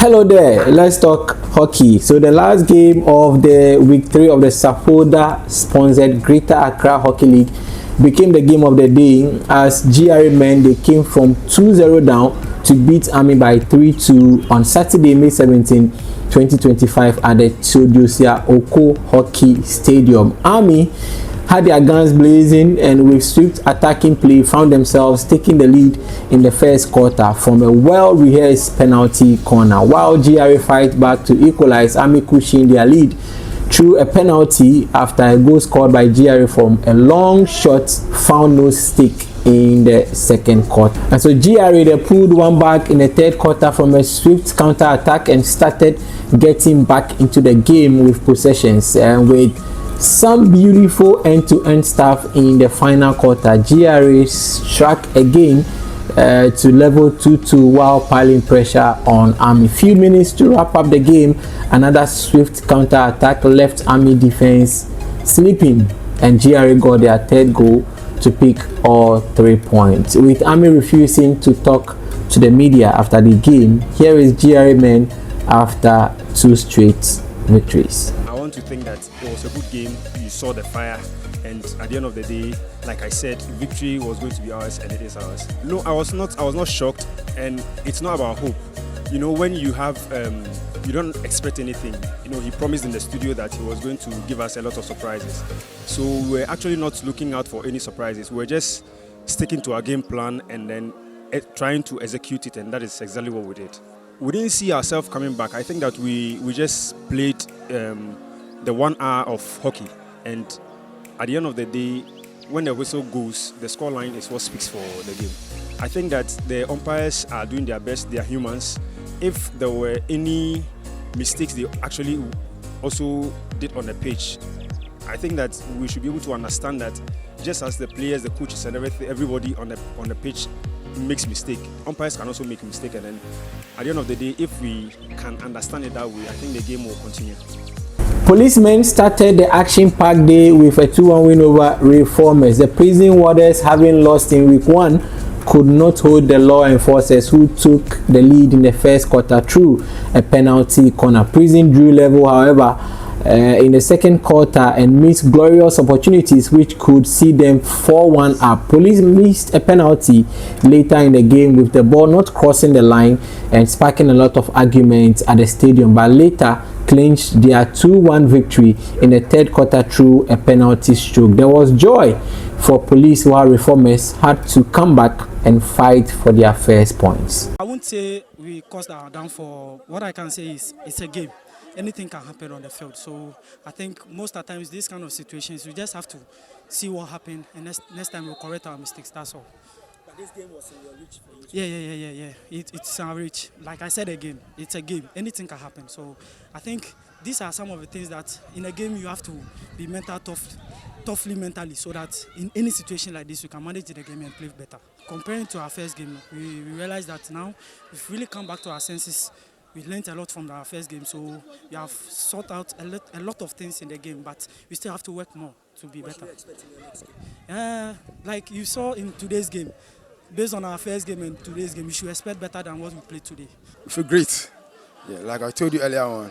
Hello there, let's talk hockey. So the last game of the week 3 of the Sapholda sponsored Greater Accra Hockey League became the game of the day as GRA Men they came from 2-0 down to beat Army by 3-2 on Saturday, May 17, 2025 at the Theodosia Oko Hockey Stadium. Army had their guns blazing and with swift attacking play found themselves taking the lead in the first quarter from a well-rehearsed penalty corner. While GRA fight back to equalize, Army cushion their lead through a penalty after a goal scored by GRA from a long shot found no stick in the second quarter. And so GRA they pulled one back in the third quarter from a swift counter attack and started getting back into the game with possessions and with some beautiful end-to-end stuff in the final quarter. GRA struck again to level 2-2 while piling pressure on Army. Few minutes to wrap up the game, another swift counter attack left Army defense sleeping and GRA got their third goal to pick all 3 points. With Army refusing to talk to the media after the game, here is GRA Men after 2 straight victories. I want to think that it was a good game. You saw the fire, and at the end of the day, like I said, victory was going to be ours, and it is ours. No, I was not shocked, and it's not about hope. You know, when you have you don't expect anything. You know, he promised in the studio that he was going to give us a lot of surprises. So we're actually not looking out for any surprises. We're just sticking to our game plan and then trying to execute it, and that is exactly what we did. We didn't see ourselves coming back. I think that we just played the 1 hour of hockey, and at the end of the day, when the whistle goes, the scoreline is what speaks for the game. I think that the umpires are doing their best. They are humans. If there were any mistakes they actually also did on the pitch, I think that we should be able to understand that just as the players, the coaches and everybody on the pitch makes mistake, umpires can also make mistake, and then at the end of the day, if we can understand it that way, I think the game will continue. Policemen started the action-packed day with a 2-1 win over Reformers. The prison warders, having lost in week 1, could not hold the law enforcers who took the lead in the first quarter through a penalty corner. Prison drew level, however, in the second quarter and missed glorious opportunities which could see them 4-1 up. Police missed a penalty later in the game with the ball not crossing the line and sparking a lot of arguments at the stadium, but later clinched their 2-1 victory in the third quarter through a penalty stroke. There was joy for police while Reformers had to come back and fight for their first points. I won't say we caused our downfall. What I can say is it's a game. Anything can happen on the field. So I think most of the times these kind of situations, we just have to see what happened, and next time we'll correct our mistakes. That's all. But this game was in your reach for you. Yeah. It's our reach. Like I said again, it's a game. Anything can happen. So I think these are some of the things that in a game you have to be toughly mentally, so that in any situation like this you can manage the game and play better. Comparing to our first game, we realize that now we've really come back to our senses. We learned a lot from our first game, so we have sought out a lot of things in the game, but we still have to work more to be better. What should we expect in your next game? Like you saw in today's game, based on our first game and today's game, we should expect better than what we played today. We feel great. Yeah, like I told you earlier on,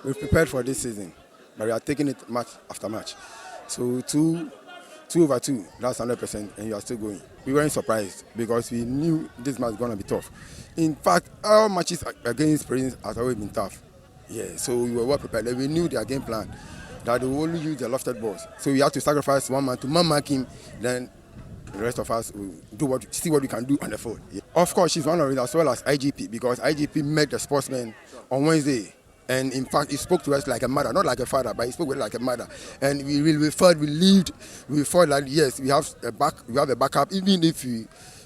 we've prepared for this season, but we are taking it match after match. So 2 over 2, that's 100%, and you are still going. We weren't surprised because we knew this match was going to be tough. In fact, our matches against Prince has always been tough. Yeah, so we were well prepared. We knew their game plan, that they will only use the lofted balls. So we had to sacrifice one man to man-mark him, then the rest of us will see what we can do on the field. Yeah. Of course, she's one of it as well as IGP, because IGP met the sportsmen on Wednesday. And in fact, he spoke to us like a mother, not like a father, but he spoke with like a mother. And we felt relieved. We felt like yes, we have a backup, even if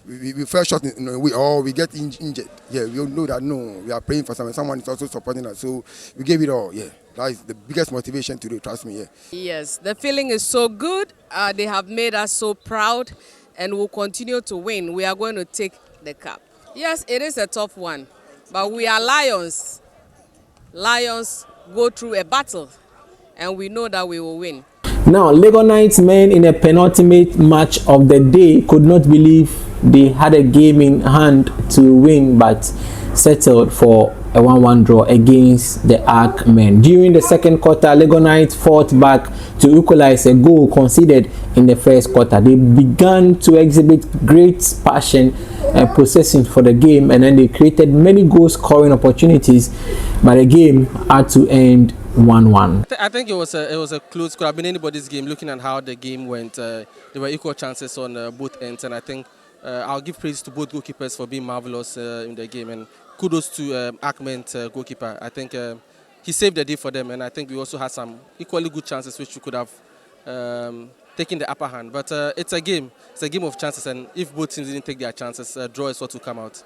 we fell short in a way or we get injured. Yeah, we know that no, we are praying for someone. Someone is also supporting us. So we gave it all. Yeah, that is the biggest motivation to do. Trust me. Yeah. Yes, the feeling is so good. They have made us so proud, and we'll continue to win. We are going to take the cup. Yes, it is a tough one, but we are lions. Lions go through a battle, and we know that we will win. Now, LegonKnights men in a penultimate match of the day could not believe they had a game in hand to win, but settled for a 1-1 draw against the Ark Men. During the second quarter, LegonKnights fought back to equalize a goal conceded in the first quarter. They began to exhibit great passion and possession for the game, and then they created many goal-scoring opportunities, but the game had to end 1-1. I think it was a close. Could have been anybody's game. Looking at how the game went, there were equal chances on both ends, and I think I'll give praise to both goalkeepers for being marvelous in the game, and kudos to Ark Men goalkeeper. I think he saved the day for them, and I think we also had some equally good chances which we could have taken the upper hand. But it's a game. It's a game of chances, and if both teams didn't take their chances, draw is what will come out.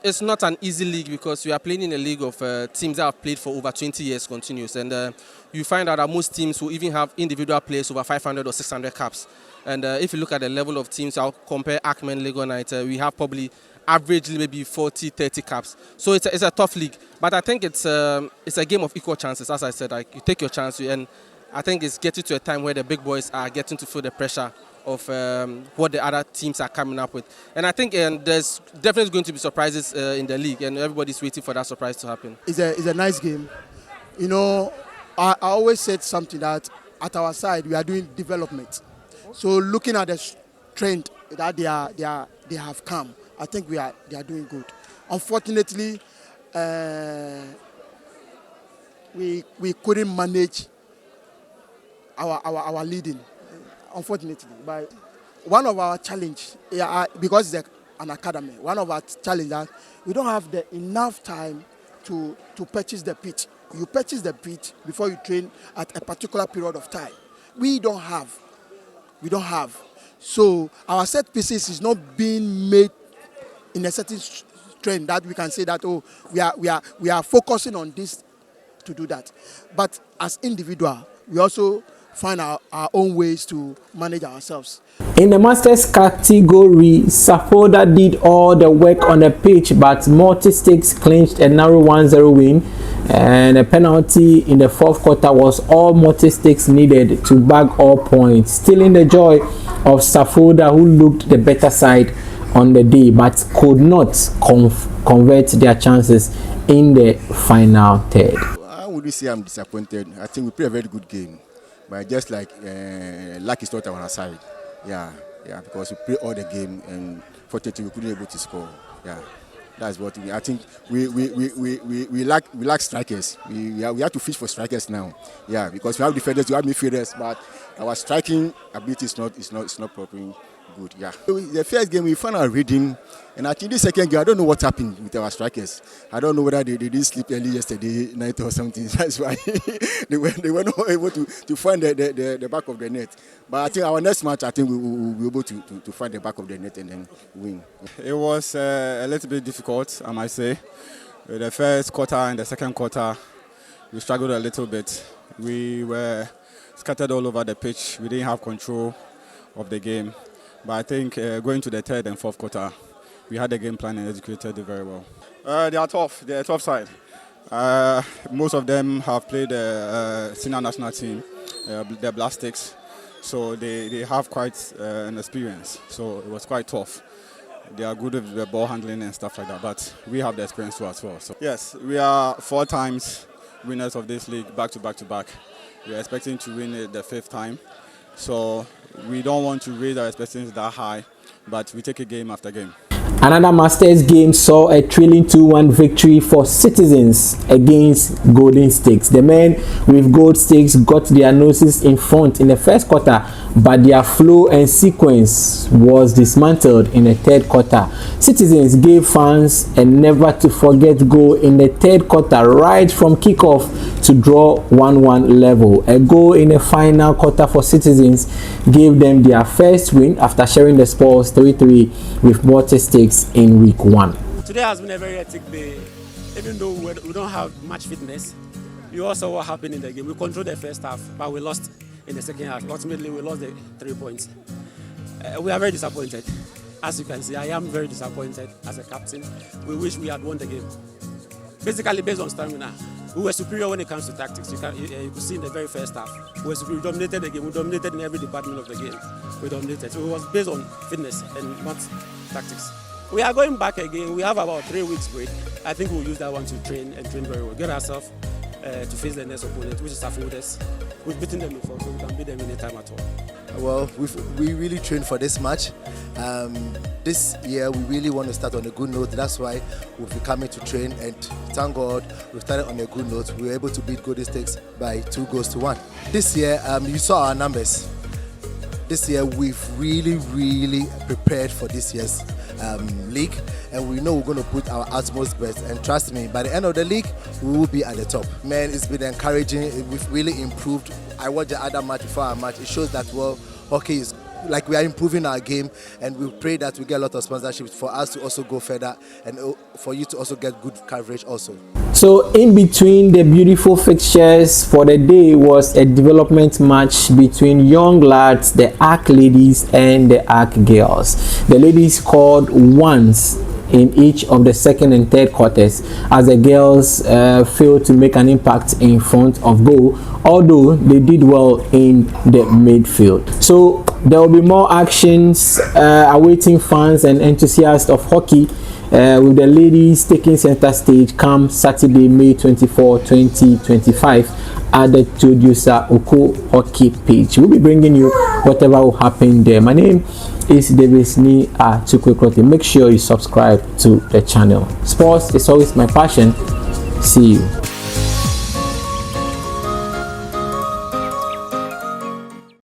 It's not an easy league because we are playing in a league of teams that have played for over 20 years continuous, and you find out that most teams will even have individual players over 500 or 600 caps. And if you look at the level of teams, I'll compare Ark Men, LegonKnights, we have probably averagely maybe 40, 30 caps. So it's a tough league, but I think it's a game of equal chances. As I said, like, you take your chance, and I think it's getting to a time where the big boys are getting to feel the pressure of what the other teams are coming up with. And I think there's definitely going to be surprises in the league, and everybody's waiting for that surprise to happen. It's a nice game. You know, I always said something that at our side we are doing development. So looking at the trend that they have come, I think they are doing good. Unfortunately, we couldn't manage our leading. Unfortunately, but one of our challenge, because it's an academy, one of our challenge that we don't have enough time to purchase the pitch. You purchase the pitch before you train at a particular period of time. We don't have. So our set pieces is not being made in a certain trend that we can say that we are focusing on this to do that. But as individual, we also find our own ways to manage ourselves. In the Masters category, Sapholda did all the work on the pitch, but Multistix clinched a narrow 1-0 win, and a penalty in the fourth quarter was all Multistix needed to bag all points, stealing the joy of Sapholda, who looked the better side on the day but could not convert their chances in the final third. I wouldn't say I'm disappointed. I think we played a very good game. But just like luck is not on our side, yeah, because we play all the game and fortunately we couldn't be able to score. Yeah, that's what I think. We lack strikers. We have to fish for strikers now. Yeah, because we have defenders, we have midfielders, but our striking ability is not properly good. Yeah. The first game we found our reading, and I think the second game I don't know what happened with our strikers. I don't know whether they didn't sleep early yesterday night or something. That's why they were not able to find the back of the net. But I think our next match, I think we will be able to find the back of the net and then win. It was a little bit difficult, I might say. The first quarter and the second quarter, we struggled a little bit. We were scattered all over the pitch. We didn't have control of the game. But I think going to the third and fourth quarter, we had a game plan and executed it very well. They are tough. They're a tough side. Most of them have played the senior national team, the Multistix, so they have quite an experience. So it was quite tough. They are good with the ball handling and stuff like that, but we have the experience too as well. So yes, we are 4 times winners of this league, back to back to back. We are expecting to win it the 5th time. So we don't want to raise our expectations that high, but we take it game after game. Another Masters game saw a thrilling 2-1 victory for Citizens against Golden Sticks. The men with Gold Sticks got their noses in front in the first quarter, but their flow and sequence was dismantled in the third quarter. Citizens gave fans a never-to-forget goal in the third quarter, right from kickoff to draw 1-1 level. A goal in the final quarter for Citizens gave them their first win after sharing the spoils 3-3 with Multistix in week 1. Today has been a very hectic day. Even though we don't have much fitness, you also saw what happened in the game. We controlled the first half, but we lost in the second half. Ultimately, we lost the 3 points. We are very disappointed. As you can see, I am very disappointed as a captain. We wish we had won the game. Basically, based on stamina, we were superior when it comes to tactics. You could see in the very first half, we dominated the game. We dominated in every department of the game. We dominated. So it was based on fitness and not tactics. We are going back again. We have about 3 weeks break. I think we'll use that one to train very well. Get ourselves to face the next opponent, which is Sapholda. We've beaten them before, so we can beat them anytime at all. Well, we really trained for this match. This year we really want to start on a good note. That's why we've been coming to train, and thank God we started on a good note. We were able to beat Multistix by 2-1. This year, you saw our numbers. This year we've really prepared for this year's league, and we know we're going to put our utmost best, and trust me, by the end of the league we will be at the top. Man, it's been encouraging. We've really improved. I watched the other match before our match. It shows that, well, hockey is like we are improving our game, and we pray that we get a lot of sponsorships for us to also go further, and for you to also get good coverage also. So in between the beautiful fixtures for the day was a development match between young lads, the Ark Ladies and the Ark Girls. The ladies scored once in each of the second and third quarters, as the girls failed to make an impact in front of goal, although they did well in the midfield. So there will be more actions awaiting fans and enthusiasts of hockey, with the ladies taking center stage come Saturday, May 24, 2025 at the Producer Oko Hockey page. We'll be bringing you whatever will happen there. My name is Davis Ni Atukwekote. Make sure you subscribe to the channel. Sports is always my passion. See you.